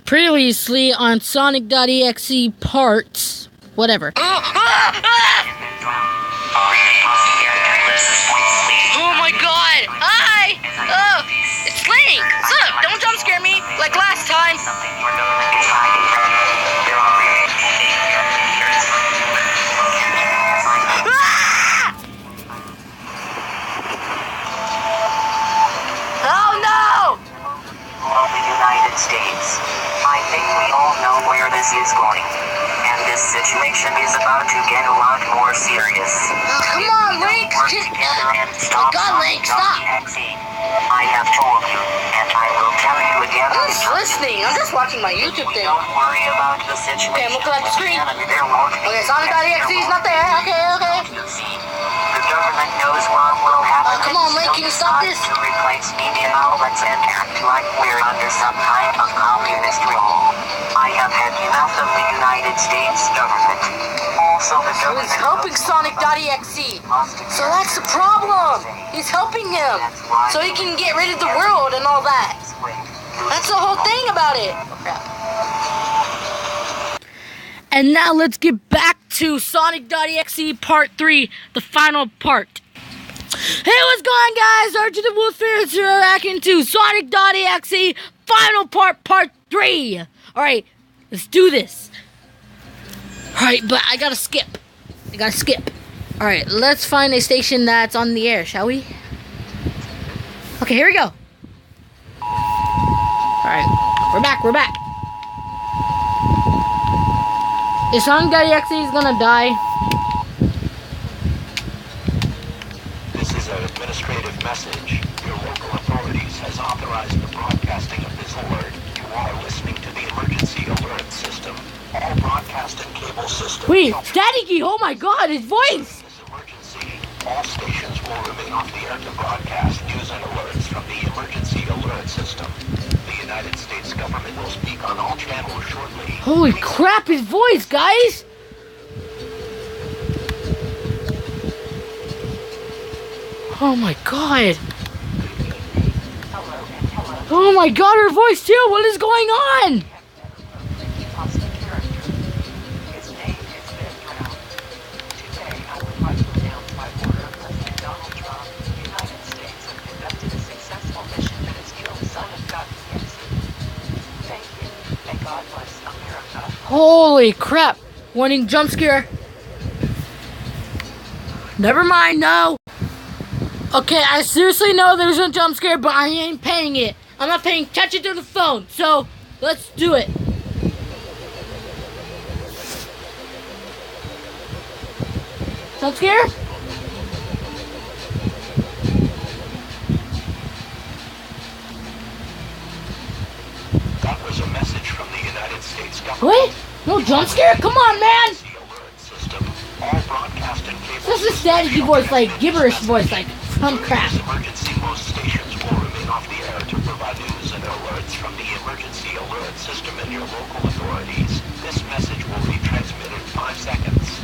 Previously on Sonic.exe parts, whatever. Oh my god! Hi! Oh, it's Link! What's up? Don't jump scare me like last time! Ah! Oh no! The United States. I think we all know where this is going. And this situation is about to get a lot more serious. Oh, come on, Link! Work together and stop God, Link, stop! Sonic.exe. I have told you, and I will tell you again. I'm just listening. I'm just watching my YouTube thing. Don't worry about the situation. Okay, I'm looking at the screen. There won't be. Okay, Sonic.exe is not there. Okay. The government knows what will happen. Come on, Link, can you stop this? To replace media outlets and act like we're under some kind of communist rule. I have had enough of the United States government. Also, the government. He's helping Sonic.exe. So that's the problem. He's helping him. So he can get rid of the world and all that. That's the whole thing about it. And now let's get back to Sonic.exe Part 3, the final part. Hey, what's going on, guys? Archie the Wolf here, back into Sonic.exe final part 3. Alright, let's do this. Alright, but I gotta skip. Alright, let's find a station that's on the air, shall we? Okay, here we go. Alright, we're back. If Sonic.exe is gonna die. This is an administrative message. Your local authorities has authorized the broadcasting of this alert. You are listening to the emergency alert system. All broadcast and cable systems. Wait, Staticky! Oh my god, his voice! This emergency. All stations will remain off the air to broadcast news and alerts from the emergency alert system. The United States government will speak on all channels shortly. Holy crap, his voice, guys! Oh my god! Oh my god, her voice too! What is going on? Holy crap! Warning, jump scare. Never mind, no. Okay, I seriously know there's a jump scare, but I ain't paying it. I'm not paying attention to the phone, so let's do it. Jump scare? That was a message from the United States government. What? No jump scare? Come on, man! This is a staticky voice, like gibberish voice, like some crap. Emergency, most stations will remain off the air to provide news and alerts from the emergency alert system and your local authorities. This message will be transmitted in 5 seconds.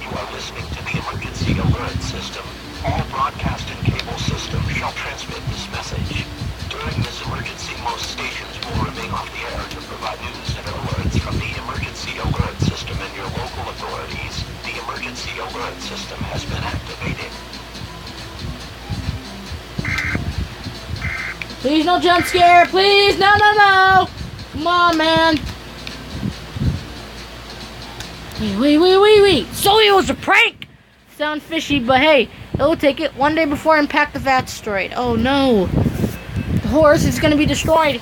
You are listening to the emergency alert system. All broadcast and cable systems shall transmit this message. During this emergency, most stations will remain off the air to provide news and alerts from the emergency alert system and your local authorities. The emergency alert system has been activated. Please no jump scare, please, no. Come on, man. Wait. So it was a prank. Sound fishy, but hey, it'll take it. One day before Impact the asteroid. Oh no. The horse is gonna be destroyed.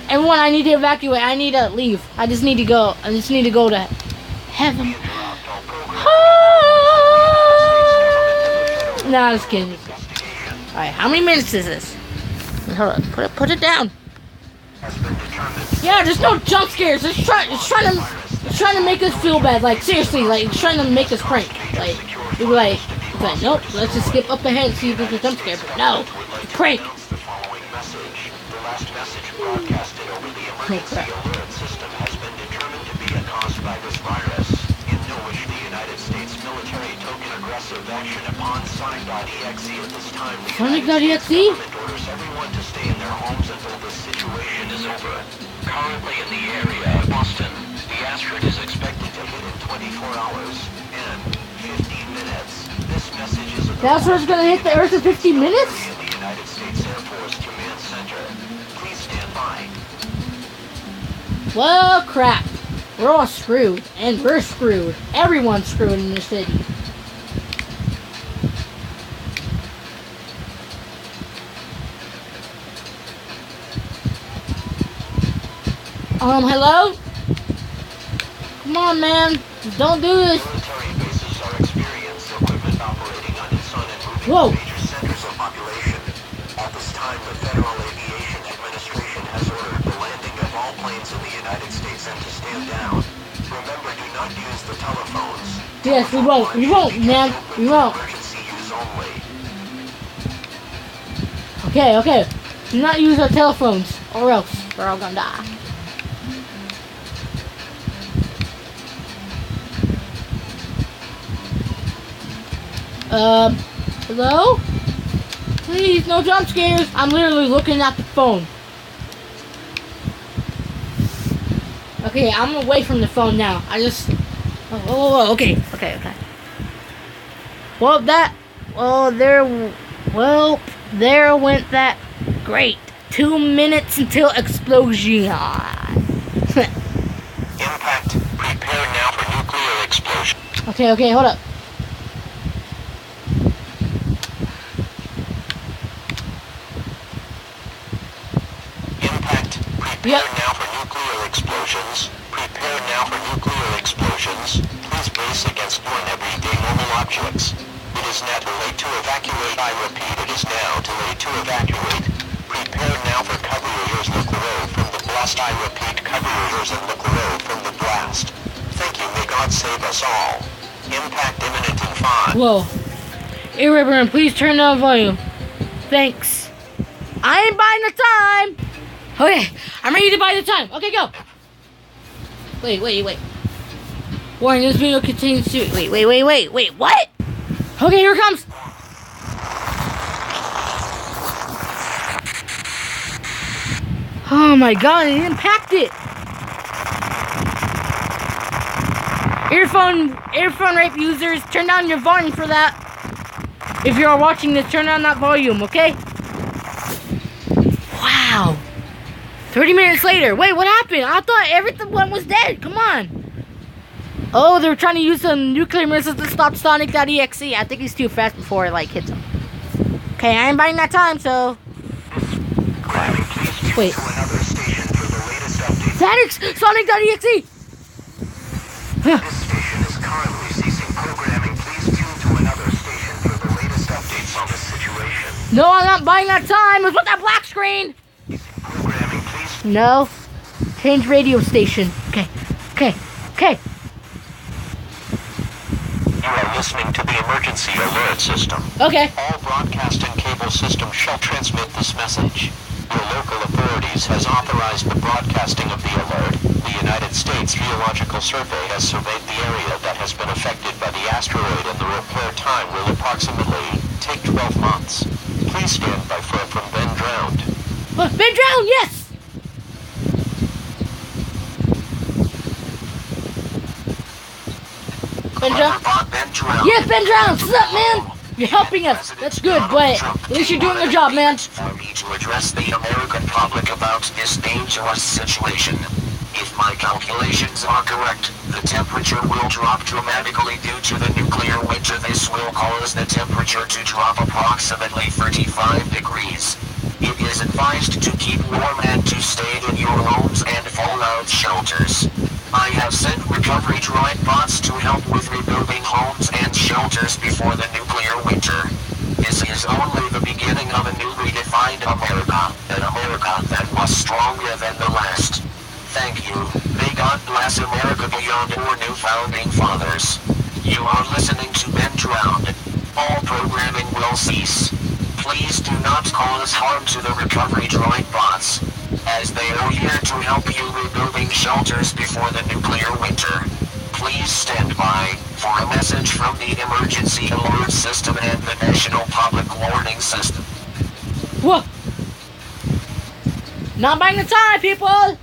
Everyone, I need to evacuate. I need to leave. I just need to go to heaven. Nah, just kidding. Alright, how many minutes is this? Hold on, put it down. Yeah, there's no jump scares. It's trying to make us feel bad. Like seriously, like it's trying to make us prank. Like we're like, nope, let's just skip up ahead and see if there's a jump scare. But no, prank. Oh crap. Sonic.exe? Orders everyone to stay in their homes until this situation is over. currently in the area of Boston. The asteroid is expected to hit in 24 hours and 15 minutes. This message is The asteroid's gonna hit the Earth in 15 minutes? in the United States Air Force Command Center. Please stand by. Well, crap. We're all screwed. And we're screwed. Everyone's screwed in this city. Hello? Come on, man. Don't do this. Military bases are experienced equipment operating on its sun and moving Whoa. major centers of population. At this time, the Federal Aviation Administration has ordered the landing of all planes in the United States and to stand down. Remember, do not use the telephones. Yes, we won't. We won't, man. We won't. Emergency use only. Okay, okay. Do not use our telephones, or else we're all gonna die. Hello? Please, no jump scares. I'm literally looking at the phone. Okay, I'm away from the phone now. I just... Oh, okay. There went that. Great. 2 minutes until explosion. Impact. Prepare now for nuclear explosion. Okay, hold up. Impact. Prepare now for nuclear explosions. Prepare now for nuclear explosions. Please brace against one everyday normal objects. It is now too late to evacuate. I repeat, it is now too late to evacuate. Prepare now for cover your ears. Look away from the blast. I repeat, cover your ears and look away from the blast. Thank you. May God save us all. Impact imminent in 5. Whoa. Irreverent, please turn down volume. Thanks. I ain't buying the time. Okay, I'm ready to buy the time. Okay, go. Wait. Warning, this video contains... Wait, what? Okay, here it comes. Oh my god, it impacted. Earphone rape users, turn down your volume for that. If you are watching this, turn down that volume, okay? Wow. 30 minutes later. Wait, what happened? I thought everyone was dead. Come on. Oh, they were trying to use some nuclear missiles to stop Sonic.exe. I think he's too fast before it, like, hits him. Okay, I ain't buying that time, so... Wait. Sonic.exe! This station is currently ceasing programming. Please tune to another station for the latest updates on the situation. No, I'm not buying that time. It's with that black screen. Programming, please. No. Change radio station. Okay. You are listening to the emergency alert system. Okay. All broadcasting cable systems shall transmit this message. Your local authorities has authorized the broadcasting of the alert. The United States Geological Survey has surveyed the area that has been affected by the asteroid, and the repair time will approximately take 12 months. Please stand by for from Ben Drowned. Ben Drowned, yes! Ben Drowned? Ben Drowned. Yes, Ben Drowned! What's up, man? You're helping us. That's good, but at least you're doing your job, man. For me to address the American public about this dangerous situation. If my calculations are correct, the temperature will drop dramatically due to the nuclear winter. This will cause the temperature to drop approximately 35 degrees. It is advised to keep warm and to stay in your homes and fallout shelters. I have sent recovery droid bots to help with rebuilding homes and shelters before the nuclear winter. This is only the beginning of a new redefined America, an America that was stronger than the last. Thank you. May God bless America beyond our new founding fathers. You are listening to Ben Drowned. All programming will cease. Please do not cause harm to the recovery droid bots, as they are here to help you rebuilding shelters before the nuclear winter. Please stand by for a message from the Emergency Alert System and the National Public Warning System. Whoa! Not buying the time, people!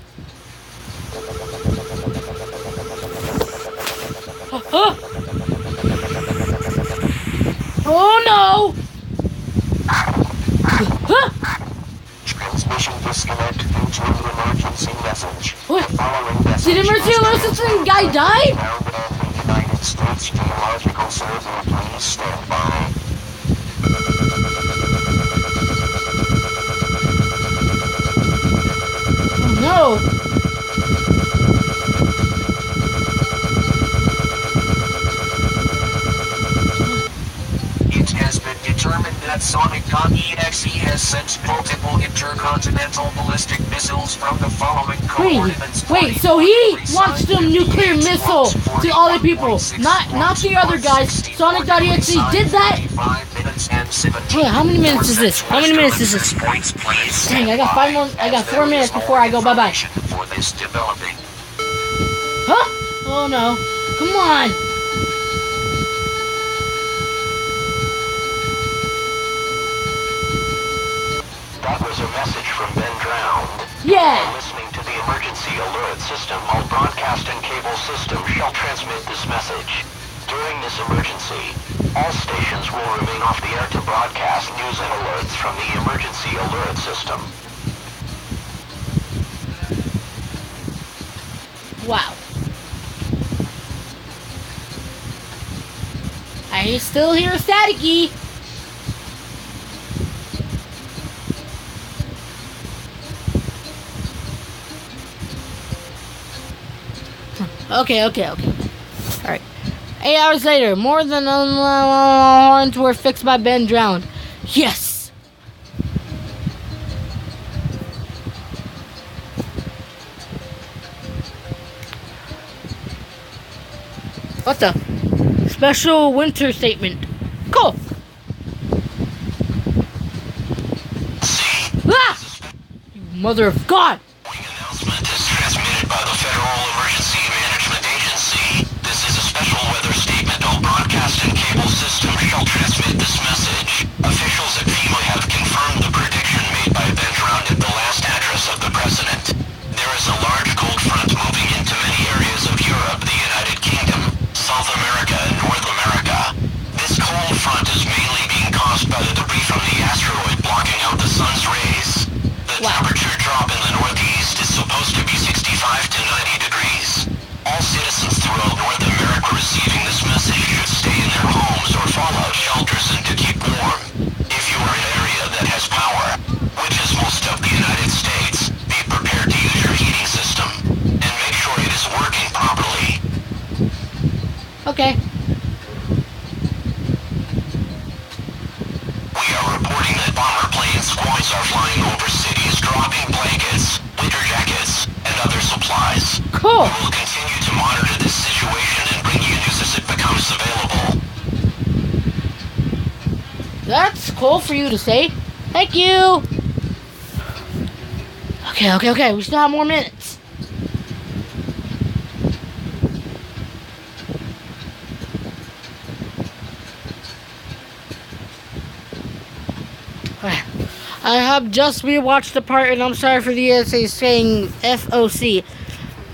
Huh? Oh no! Huh? Transmission disconnect due to an emergency message. What? The following message Did emergency alert system guy die? Found at the United States Geological Survey. Please stand by. No. It has been determined that Sonic.exe has sent multiple intercontinental ballistic missiles from the following coordinates. Wait, so he launched a nuclear missile to all the people, not the other guys. Sonic.exe did that? Wait, how many minutes is this? How many minutes is this? Dang, I got 5 more. I got 4 minutes before I go bye-bye. For this developing. Huh? Oh no. Come on. That was a message from Ben Drowned. Yeah. Listening to the emergency alert system, all broadcast and cable systems shall transmit this message. During this emergency, all stations will remain off the air to broadcast news and alerts from the emergency alert system. Wow. I still hear staticky. Okay. Alright. 8 hours later, more than horns were fixed by Ben Drowned. Yes! What the? Special winter statement. Cool! Ah! You mother of God! Announcement is transmitted by the Federal Emergency Management Agency. This is a special weather statement. All broadcast and cable systems shall transmit this message. Officials at FEMA have confirmed the prediction made by Ben Drowned at the last address of the president. There is a large cold front moving into many areas of Europe, the United Kingdom, South America, and North America. This cold front is mainly being caused by the debris from the asteroid blocking out the sun's rays. The temperature drop in the northeast is supposed to be 65 to 90 degrees. All citizens throughout North America receiving this message should stay in their homes or fallout shelters and to keep warm. If you are in an area that has power, which is most of the United States, be prepared to use your heating system and make sure it is working properly. Okay. We are reporting that bomber plane squads are flying over cities, dropping blankets, winter jackets, and other supplies. Cool. We will continue to monitor this situation and bring you news as it becomes available. That's cool for you to say. Thank you. Okay. We still have more minutes. I have just rewatched the part, and I'm sorry for the essay saying FOC.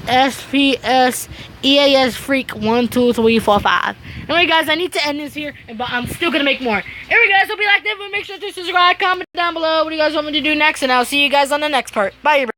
SPS EAS Freak 1, 2, 3, 4, 5. Anyway, guys, I need to end this here, but I'm still gonna make more. Anyway, guys, hope you liked it. But make sure to subscribe, comment down below what you guys want me to do next, and I'll see you guys on the next part. Bye, everybody.